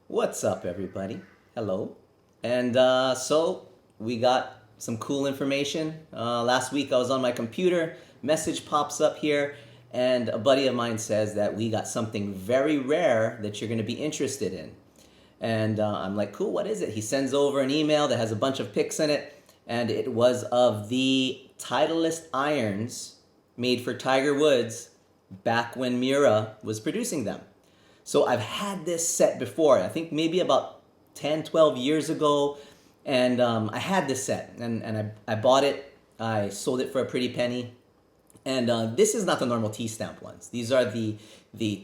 What's up, everybody? Hello. And so we got some cool information. Last week I was on my computer, message pops up here, and a buddy of mine says that we got something very rare that you're going to be interested in. And I'm like, cool, what is it? He sends over an email that has a bunch of pics in it, and it was of the Titleist irons made for Tiger Woods back when Miura was producing them. So I've had this set before, I think maybe about 10, 12 years ago, and I had this set, and I bought it, I sold it for a pretty penny, and this is not the normal T stamp ones. These are the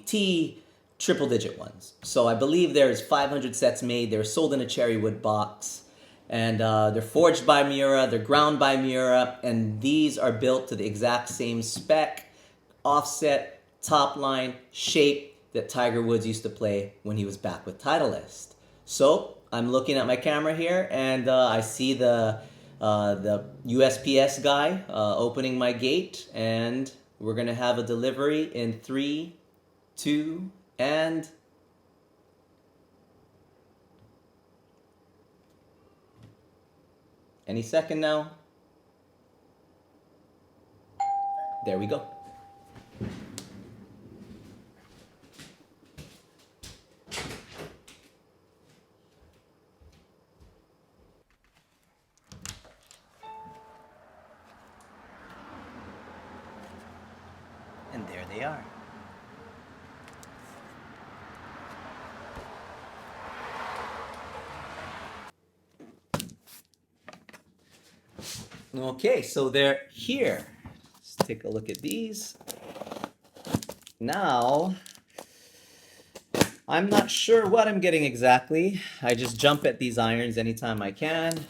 T triple digit ones. So I believe there's 500 sets made. They're sold in a cherry wood box. And they're forged by Miura. They're ground by Miura. And these are built to the exact same spec, offset, top line, shape that Tiger Woods used to play when he was back with Titleist. So I'm looking at my camera here, and I see the USPS guy opening my gate, and we're gonna have a delivery in 3, 2, and any second now. There we go. And there they are. Okay, so they're here. Let's take a look at these. Now, I'm not sure what I'm getting exactly. I just jump at these irons anytime I can.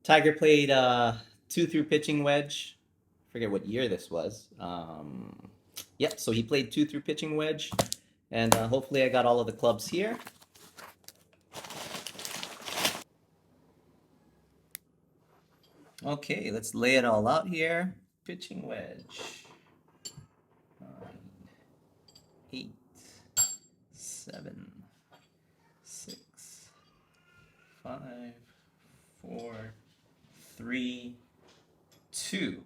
Tiger played 2-through pitching wedge. I forget what year this was. Yep, so he played 2-through pitching wedge. And hopefully I got all of the clubs here. Okay, let's lay it all out here. Pitching wedge. 9, 8, 7, 6, 5, 4, 3, 2.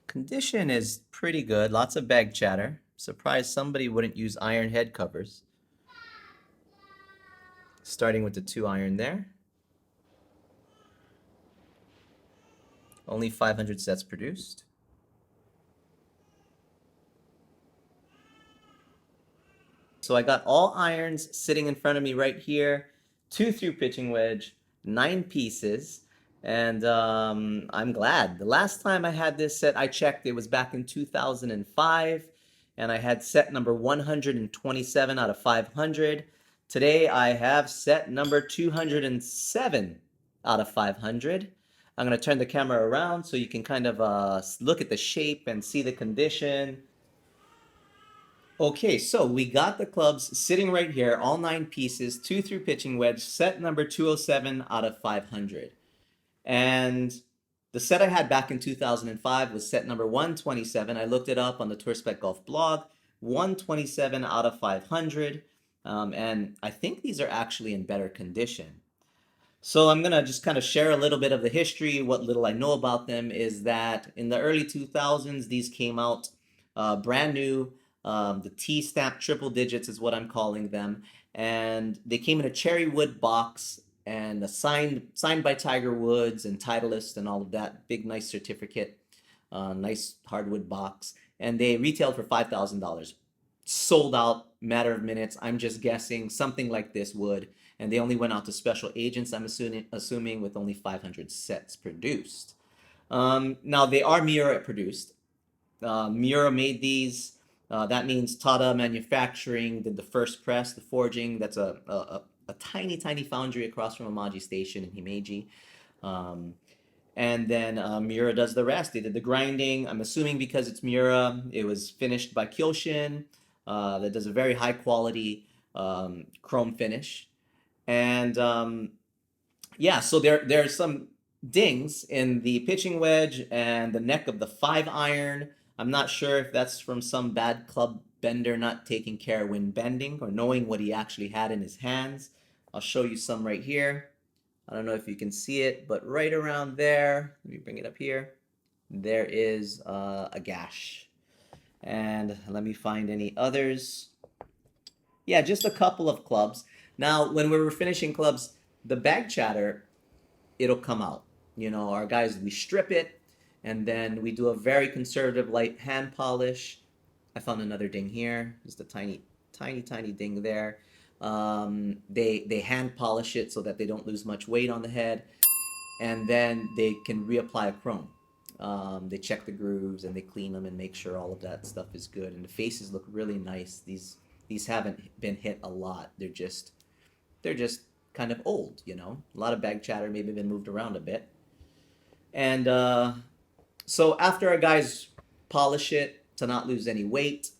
Condition is pretty good. Lots of bag chatter. Surprised somebody wouldn't use iron head covers. Starting with the 2 iron there. Only 500 sets produced. So I got all irons sitting in front of me right here. 2-through pitching wedge, 9 pieces. And I'm glad. The last time I had this set, I checked, it was back in 2005. And I had set number 127 out of 500. Today I have set number 207 out of 500. I'm going to turn the camera around so you can kind of look at the shape and see the condition. Okay, so we got the clubs sitting right here, all 9 pieces, 2-through pitching wedge, set number 207 out of 500. And the set I had back in 2005 was set number 127. I looked it up on the TourSpecGolf blog, 127 out of 500. And I think these are actually in better condition. So I'm going to just kind of share a little bit of the history. What little I know about them is that in the early 2000s, these came out brand new. The T-stamp triple digits is what I'm calling them. And they came in a cherry wood box and signed by Tiger Woods and Titleist and all of that. Big, nice certificate. Nice hardwood box. And they retailed for $5,000. Sold out, matter of minutes. I'm just guessing something like this would. And they only went out to special agents, I'm assuming with only 500 sets produced. Now, they are Miura produced. Miura made these. That means Tata Manufacturing did the first press, the forging. That's a tiny, tiny foundry across from Amaji Station in Himeji. And then Miura does the rest. They did the grinding. I'm assuming because it's Miura, it was finished by Kyoshin. That does a very high quality chrome finish. And yeah, so there's some dings in the pitching wedge and the neck of the 5 iron. I'm not sure if that's from some bad club bender not taking care when bending or knowing what he actually had in his hands. I'll show you some right here. I don't know if you can see it, but right around there, let me bring it up here, there is a gash. And let me find any others. Yeah, just a couple of clubs. Now, when we were finishing clubs, the bag chatter, it'll come out. You know, our guys, we strip it, and then we do a very conservative light hand polish. I found another ding here, just a tiny, tiny, tiny ding there. They hand polish it so that they don't lose much weight on the head, and then they can reapply a chrome. They check the grooves and they clean them and make sure all of that stuff is good. And the faces look really nice. These haven't been hit a lot. They're just kind of old, you know. A lot of bag chatter, maybe been moved around a bit. And so after our guys polish it to not lose any weight,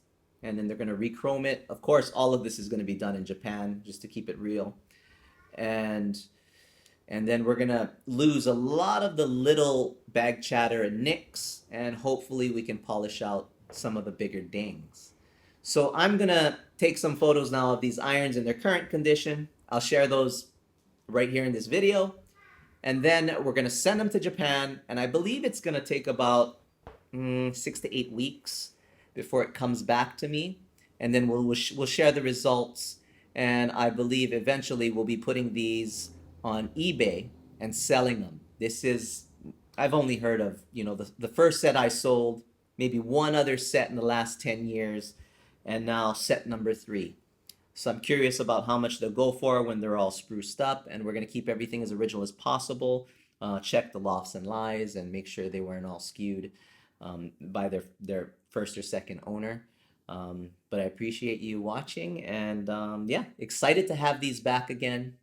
and then they're going to re-chrome it. Of course, all of this is going to be done in Japan just to keep it real. And then we're going to lose a lot of the little bag chatter and nicks, and hopefully we can polish out some of the bigger dings. So I'm going to take some photos now of these irons in their current condition. I'll share those right here in this video. And then we're going to send them to Japan, and I believe it's going to take about 6 to 8 weeks before it comes back to me. And then we'll share the results, and I believe eventually we'll be putting these on eBay and selling them. I've only heard of, you know, the first set I sold, maybe one other set in the last 10 years, and now set number 3. So I'm curious about how much they'll go for when they're all spruced up, and we're going to keep everything as original as possible, check the lofts and lies, and make sure they weren't all skewed by their first or second owner. But I appreciate you watching, and yeah, excited to have these back again.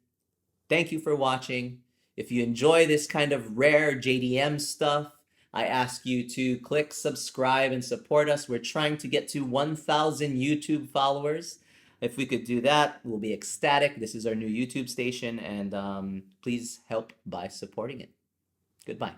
Thank you for watching. If you enjoy this kind of rare JDM stuff, I ask you to click subscribe and support us. We're trying to get to 1,000 YouTube followers. If we could do that, we'll be ecstatic. This is our new YouTube station, and please help by supporting it. Goodbye.